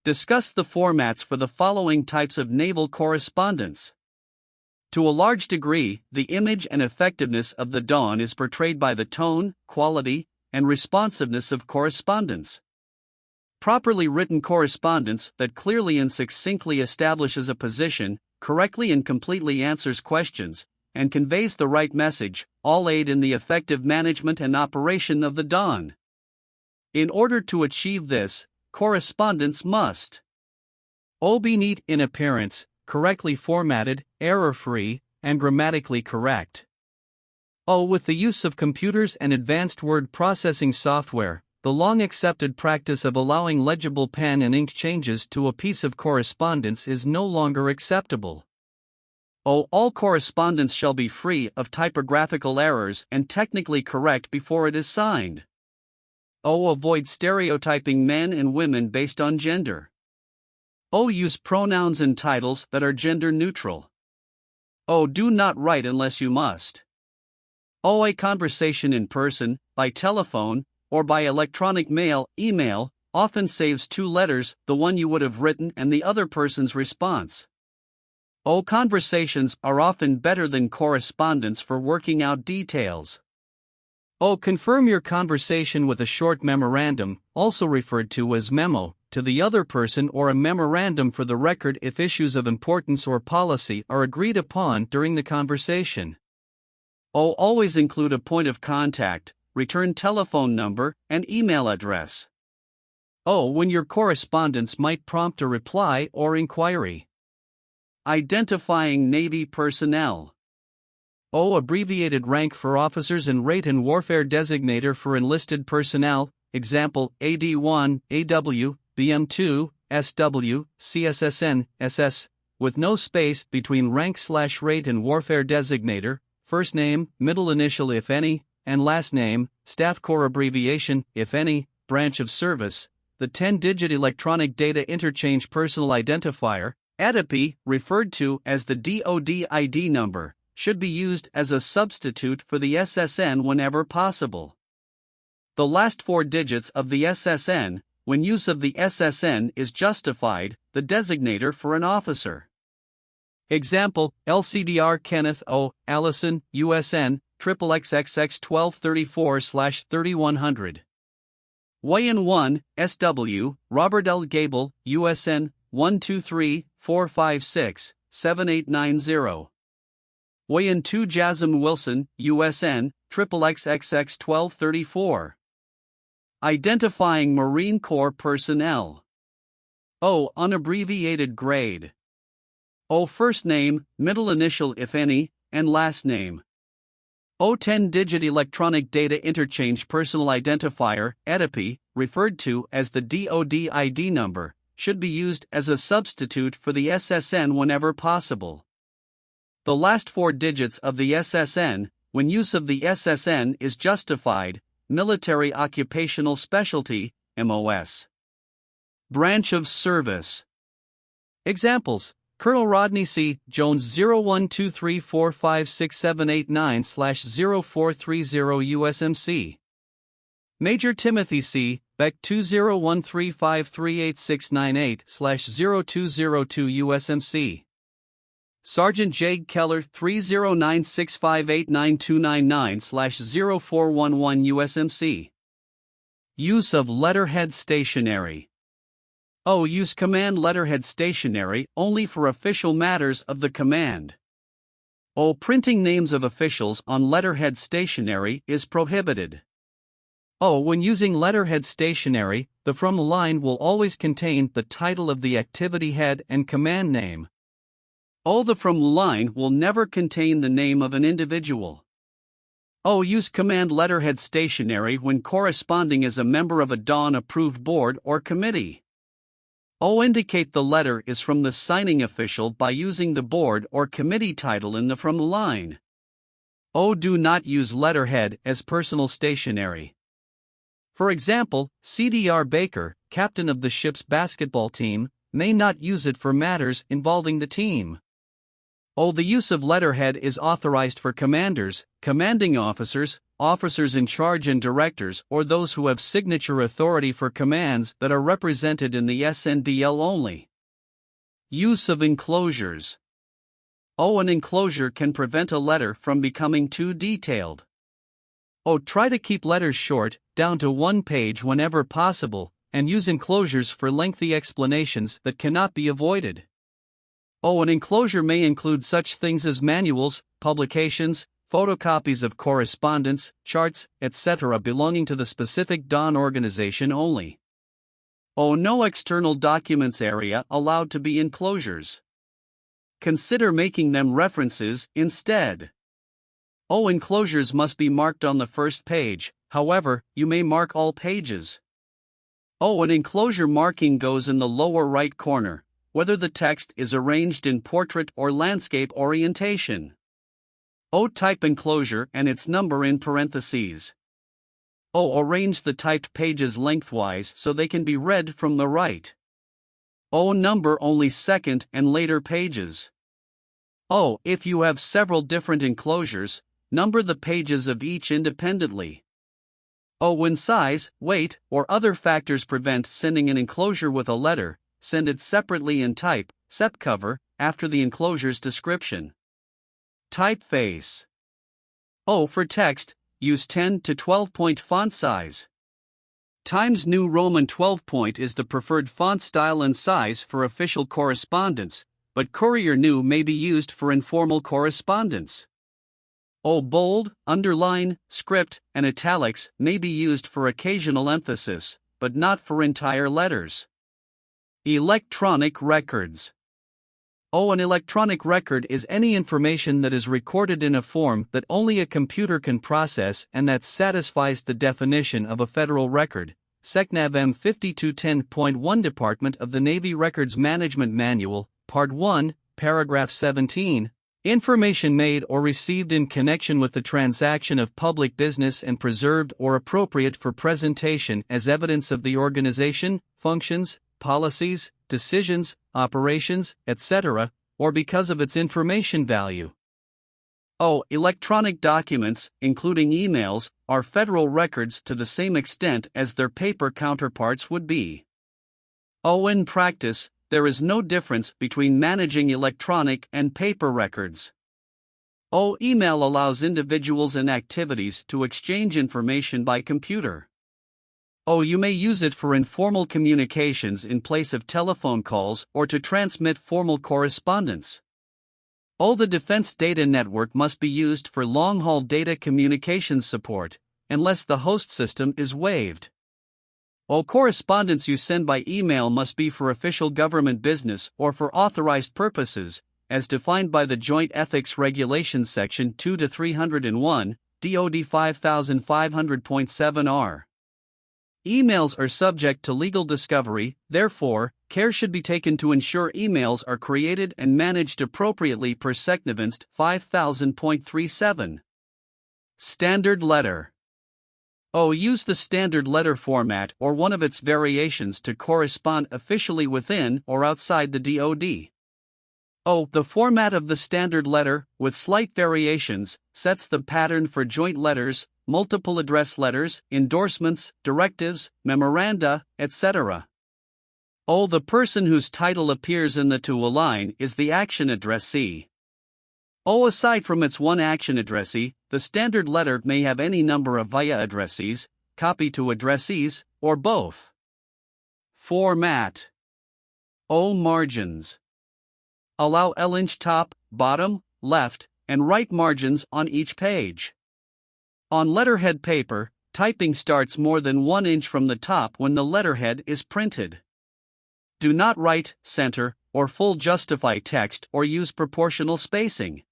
Discuss the formats for the following types of naval correspondence. To a large degree, the image and effectiveness of the Dawn is portrayed by the tone, quality, and responsiveness of correspondence. Properly written correspondence that clearly and succinctly establishes a position, correctly and completely answers questions, and conveys the right message, all aid in the effective management and operation of the Dawn. In order to achieve this, correspondence must be neat in appearance, correctly formatted, error-free, and grammatically correct. With the use of computers and advanced word processing software, the long-accepted practice of allowing legible pen and ink changes to a piece of correspondence is no longer acceptable. All correspondence shall be free of typographical errors and technically correct before it is signed. Avoid stereotyping men and women based on gender. Use pronouns and titles that are gender neutral. Do not write unless you must. A conversation in person, by telephone, or by electronic mail, email, often saves 2 letters, the one you would have written and the other person's response. Conversations are often better than correspondence for working out details. Confirm your conversation with a short memorandum, also referred to as memo, to the other person, or a memorandum for the record if issues of importance or policy are agreed upon during the conversation. Always include a point of contact, return telephone number, and email address. When your correspondence might prompt a reply or inquiry. Identifying Navy personnel. Abbreviated rank for officers and rate and warfare designator for enlisted personnel, example, AD1, AW, BM2, SW, CSSN, SS, with no space between rank/rate and warfare designator, first name, middle initial if any, and last name, Staff Corps abbreviation, if any, branch of service, the 10-digit electronic data interchange personal identifier, ADIP, referred to as the DoD ID number, should be used as a substitute for the SSN whenever possible. The last 4 digits of the SSN, when use of the SSN is justified, the designator for an officer. Example, LCDR Kenneth O. Allison, USN, XXXXX 1234/3100. YN 1, SW, Robert L. Gable, USN, 123-456-7890. YN 2 Jasm Wilson, USN, XXXXX 1234. Identifying Marine Corps personnel. Unabbreviated grade. First name, middle initial if any, and last name. 10-digit electronic data interchange personal identifier, EDIP, referred to as the DoD ID number, should be used as a substitute for the SSN whenever possible. The last 4 digits of the SSN, when use of the SSN is justified, military occupational specialty, MOS. Branch of service. Examples: Colonel Rodney C. Jones 0123456789/0430 USMC. Major Timothy C. Beck 2013538698/0202 USMC. Sergeant Jade Keller 309658999/0411 USMC. Use of letterhead stationery. Use command letterhead stationery only for official matters of the command. Printing names of officials on letterhead stationery is prohibited. When using letterhead stationery, the from line will always contain the title of the activity head and command name. The from line will never contain the name of an individual. Use command letterhead stationery when corresponding as a member of a Dawn-approved board or committee. Indicate the letter is from the signing official by using the board or committee title in the from line. Do not use letterhead as personal stationery. For example, CDR Baker, captain of the ship's basketball team, may not use it for matters involving the team. The use of letterhead is authorized for commanders, commanding officers, officers in charge and directors, or those who have signature authority for commands that are represented in the SNDL only. Use of enclosures. An enclosure can prevent a letter from becoming too detailed. Try to keep letters short, down to 1 page whenever possible, and use enclosures for lengthy explanations that cannot be avoided. An enclosure may include such things as manuals, publications, photocopies of correspondence, charts, etc. belonging to the specific DON organization only. No external documents area allowed to be enclosures. Consider making them references instead. Enclosures must be marked on the first page, however, you may mark all pages. An enclosure marking goes in the lower right corner, whether the text is arranged in portrait or landscape orientation. Type enclosure and its number in parentheses. Arrange the typed pages lengthwise so they can be read from the right. Number only second and later pages. If you have several different enclosures, number the pages of each independently. When size, weight, or other factors prevent sending an enclosure with a letter, send it separately in type, sep cover, after the enclosure's description. Typeface. For text, use 10 to 12 point font size. Times New Roman 12 point is the preferred font style and size for official correspondence, but Courier New may be used for informal correspondence. Bold, underline, script, and italics may be used for occasional emphasis, but not for entire letters. Electronic records. An electronic record is any information that is recorded in a form that only a computer can process and that satisfies the definition of a federal record. SecNav M 5210.1 Department of the Navy Records Management Manual, Part 1, Paragraph 17. Information made or received in connection with the transaction of public business and preserved or appropriate for presentation as evidence of the organization, functions, policies, decisions, operations, etc., or because of its information value. Electronic documents, including emails, are federal records to the same extent as their paper counterparts would be. In practice, there is no difference between managing electronic and paper records. Email allows individuals and activities to exchange information by computer. You may use it for informal communications in place of telephone calls or to transmit formal correspondence. The Defense Data Network must be used for long-haul data communications support, unless the host system is waived. Correspondence you send by email must be for official government business or for authorized purposes, as defined by the Joint Ethics Regulations Section 2-301, DoD 5500.7R. Emails are subject to legal discovery, therefore, care should be taken to ensure emails are created and managed appropriately per SecNav 5000.37. Standard letter. Use the standard letter format or one of its variations to correspond officially within or outside the DoD. The format of the standard letter, with slight variations, sets the pattern for joint letters, multiple address letters, endorsements, directives, memoranda, etc. The person whose title appears in the to align is the action addressee. Aside from its one action addressee, the standard letter may have any number of via addressees, copy to addressees, or both. Format. Margins. Allow L-inch top, bottom, left, and right margins on each page. On letterhead paper, typing starts more than 1 inch from the top when the letterhead is printed. Do not write, center, or full justify text or use proportional spacing.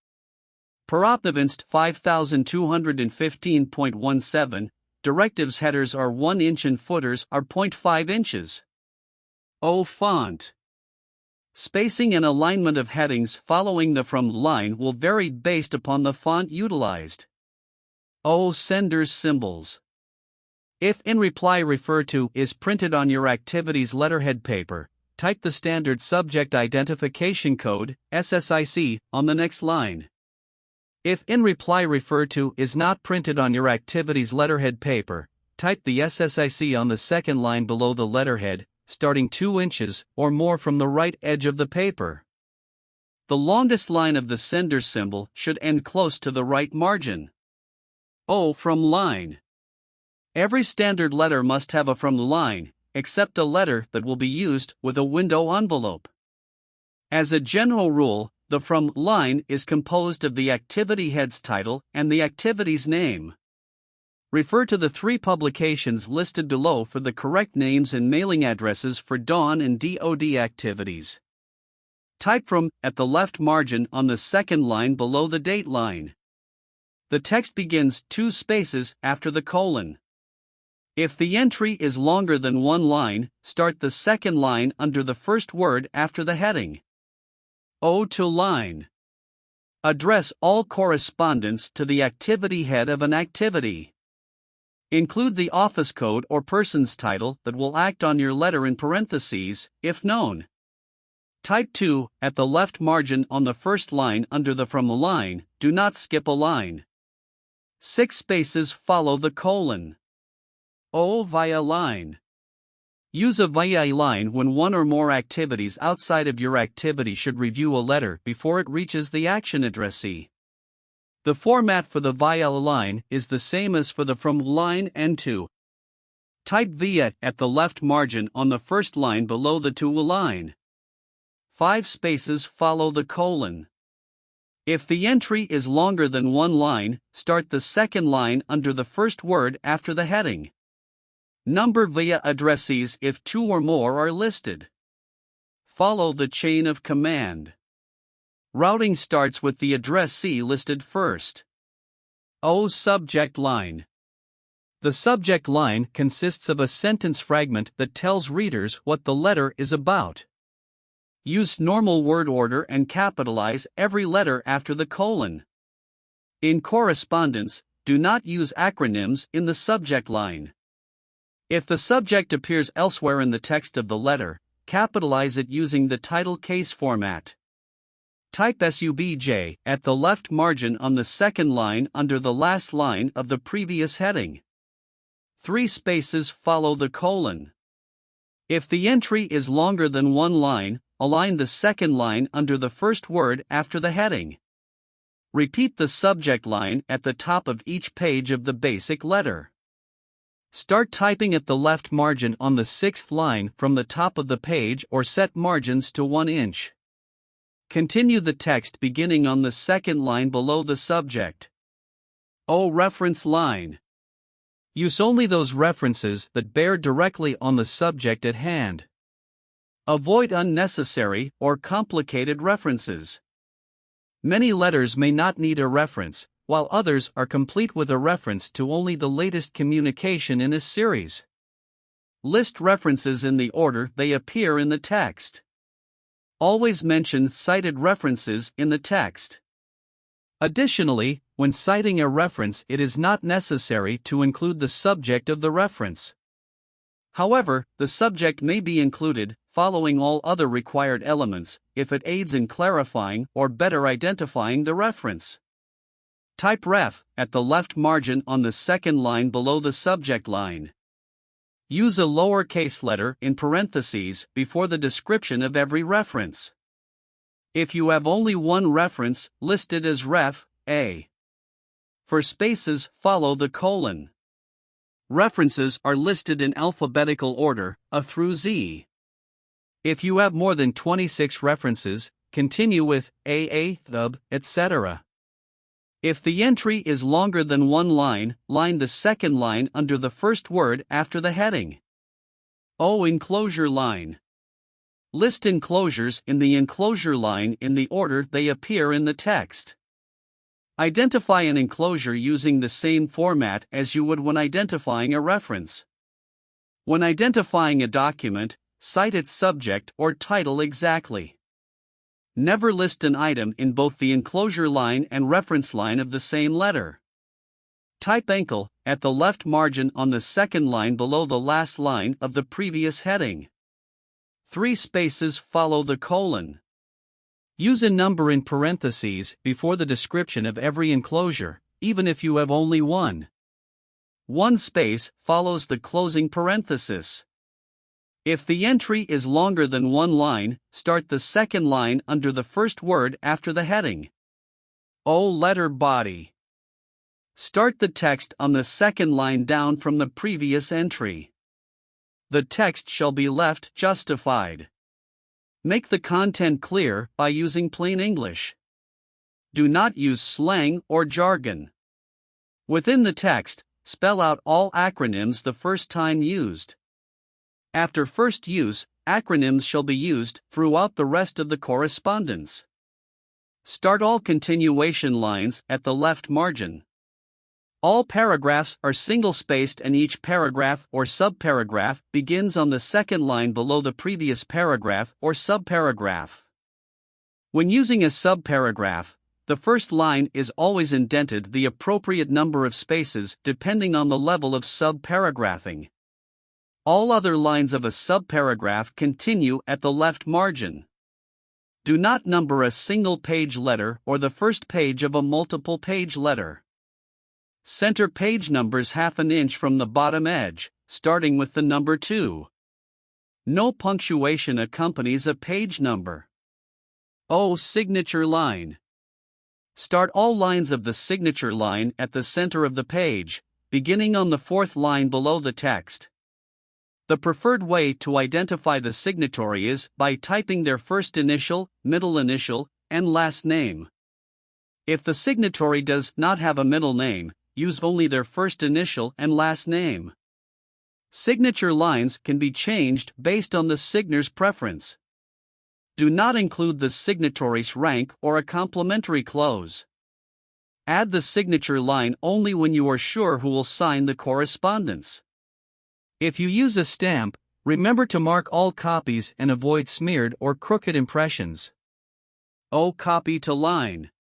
Per OMPF 5215.17, directives headers are 1 inch and footers are 0.5 inches. Font. Spacing and alignment of headings following the from line will vary based upon the font utilized. Sender's symbols. If in reply refer to is printed on your activity's letterhead paper, type the standard Subject Identification Code, SSIC, on the next line. If in reply referred to is not printed on your activity's letterhead paper, type the SSIC on the second line below the letterhead, starting 2 inches or more from the right edge of the paper. The longest line of the sender symbol should end close to the right margin. O from line. Every standard letter must have a from line, except a letter that will be used with a window envelope. As a general rule, the from line is composed of the activity head's title and the activity's name. Refer to the 3 publications listed below for the correct names and mailing addresses for DAWN and DoD activities. Type from at the left margin on the second line below the date line. The text begins 2 spaces after the colon. If the entry is longer than 1 line, start the second line under the first word after the heading. O to line. Address all correspondence to the activity head of an activity. Include the office code or person's title that will act on your letter in parentheses, if known. Type 2 at the left margin on the first line under the from line, do not skip a line. 6 spaces follow the colon. O via line. Use a via line when one or more activities outside of your activity should review a letter before it reaches the action addressee. The format for the via line is the same as for the from line and to. Type via at the left margin on the first line below the to line. 5 spaces follow the colon. If the entry is longer than 1 line, start the second line under the first word after the heading. Number via addressees if 2 or more are listed. Follow the chain of command. Routing starts with the addressee listed first. O subject line. The subject line consists of a sentence fragment that tells readers what the letter is about. Use normal word order and capitalize every letter after the colon. In correspondence, do not use acronyms in the subject line. If the subject appears elsewhere in the text of the letter, capitalize it using the title case format. Type SUBJ at the left margin on the second line under the last line of the previous heading. 3 spaces follow the colon. If the entry is longer than 1 line, align the second line under the first word after the heading. Repeat the subject line at the top of each page of the basic letter. Start typing at the left margin on the 6th line from the top of the page or set margins to 1 inch. Continue the text beginning on the second line below the subject. O reference line. Use only those references that bear directly on the subject at hand. Avoid unnecessary or complicated references. Many letters may not need a reference, while others are complete with a reference to only the latest communication in a series. List references in the order they appear in the text. Always mention cited references in the text. Additionally, when citing a reference, it is not necessary to include the subject of the reference. However, the subject may be included, following all other required elements, if it aids in clarifying or better identifying the reference. Type ref at the left margin on the second line below the subject line. Use a lowercase letter in parentheses before the description of every reference. If you have only one reference, list it as ref A. For spaces, follow the colon. References are listed in alphabetical order, A through Z. If you have more than 26 references, continue with AA, THUB, etc. If the entry is longer than 1 line, line the second line under the first word after the heading. O enclosure line. List enclosures in the enclosure line in the order they appear in the text. Identify an enclosure using the same format as you would when identifying a reference. When identifying a document, cite its subject or title exactly. Never list an item in both the enclosure line and reference line of the same letter. Type encle at the left margin on the second line below the last line of the previous heading. 3 spaces follow the colon. Use a number in parentheses before the description of every enclosure, even if you have only one. 1 space follows the closing parenthesis. If the entry is longer than 1 line, start the second line under the first word after the heading. O letter body. Start the text on the second line down from the previous entry. The text shall be left justified. Make the content clear by using plain English. Do not use slang or jargon. Within the text, spell out all acronyms the first time used. After first use, acronyms shall be used throughout the rest of the correspondence. Start all continuation lines at the left margin. All paragraphs are single-spaced and each paragraph or subparagraph begins on the second line below the previous paragraph or subparagraph. When using a subparagraph, the first line is always indented the appropriate number of spaces depending on the level of subparagraphing. All other lines of a subparagraph continue at the left margin. Do not number a single-page letter or the first page of a multiple-page letter. Center page numbers half an inch from the bottom edge, starting with the number 2. No punctuation accompanies a page number. O signature line. Start all lines of the signature line at the center of the page, beginning on the 4th line below the text. The preferred way to identify the signatory is by typing their first initial, middle initial, and last name. If the signatory does not have a middle name, use only their first initial and last name. Signature lines can be changed based on the signer's preference. Do not include the signatory's rank or a complimentary clause. Add the signature line only when you are sure who will sign the correspondence. If you use a stamp, remember to mark all copies and avoid smeared or crooked impressions. O copy to line.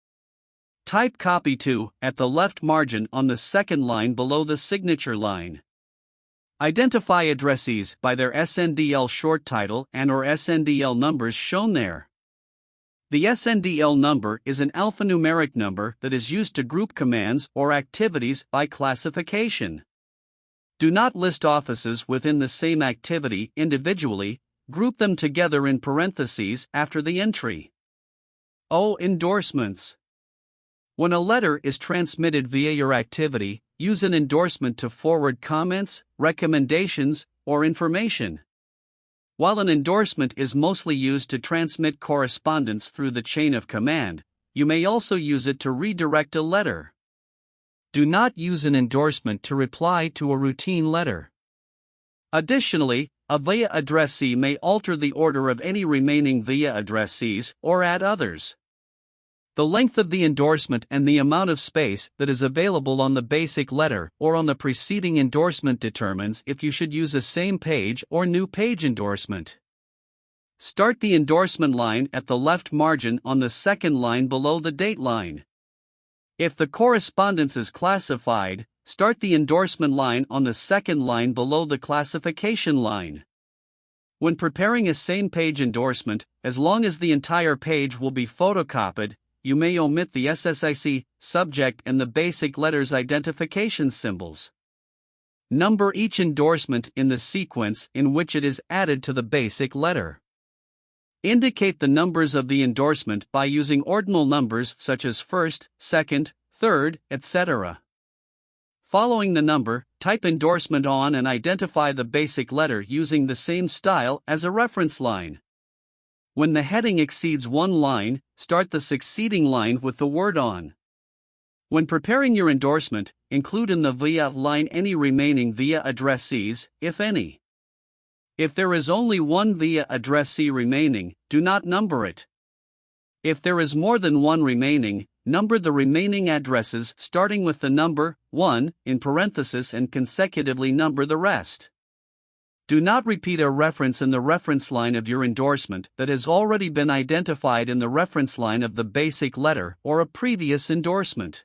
Type copy to at the left margin on the second line below the signature line. Identify addressees by their SNDL short title and/or SNDL numbers shown there. The SNDL number is an alphanumeric number that is used to group commands or activities by classification. Do not list offices within the same activity individually, group them together in parentheses after the entry. O endorsements. When a letter is transmitted via your activity, use an endorsement to forward comments, recommendations, or information. While an endorsement is mostly used to transmit correspondence through the chain of command, you may also use it to redirect a letter. Do not use an endorsement to reply to a routine letter. Additionally, a via addressee may alter the order of any remaining via addressees or add others. The length of the endorsement and the amount of space that is available on the basic letter or on the preceding endorsement determines if you should use a same page or new page endorsement. Start the endorsement line at the left margin on the second line below the date line. If the correspondence is classified, start the endorsement line on the second line below the classification line. When preparing a same page endorsement, as long as the entire page will be photocopied, you may omit the SSIC, subject, and the basic letter's identification symbols. Number each endorsement in the sequence in which it is added to the basic letter. Indicate the numbers of the endorsement by using ordinal numbers such as first, second, third, etc. Following the number, type endorsement on and identify the basic letter using the same style as a reference line. When the heading exceeds one line, start the succeeding line with the word on. When preparing your endorsement, include in the via line any remaining via addressees, if any. If there is only one via addressee remaining, do not number it. If there is more than one remaining, number the remaining addresses starting with the number 1 in parenthesis and consecutively number the rest. Do not repeat a reference in the reference line of your endorsement that has already been identified in the reference line of the basic letter or a previous endorsement.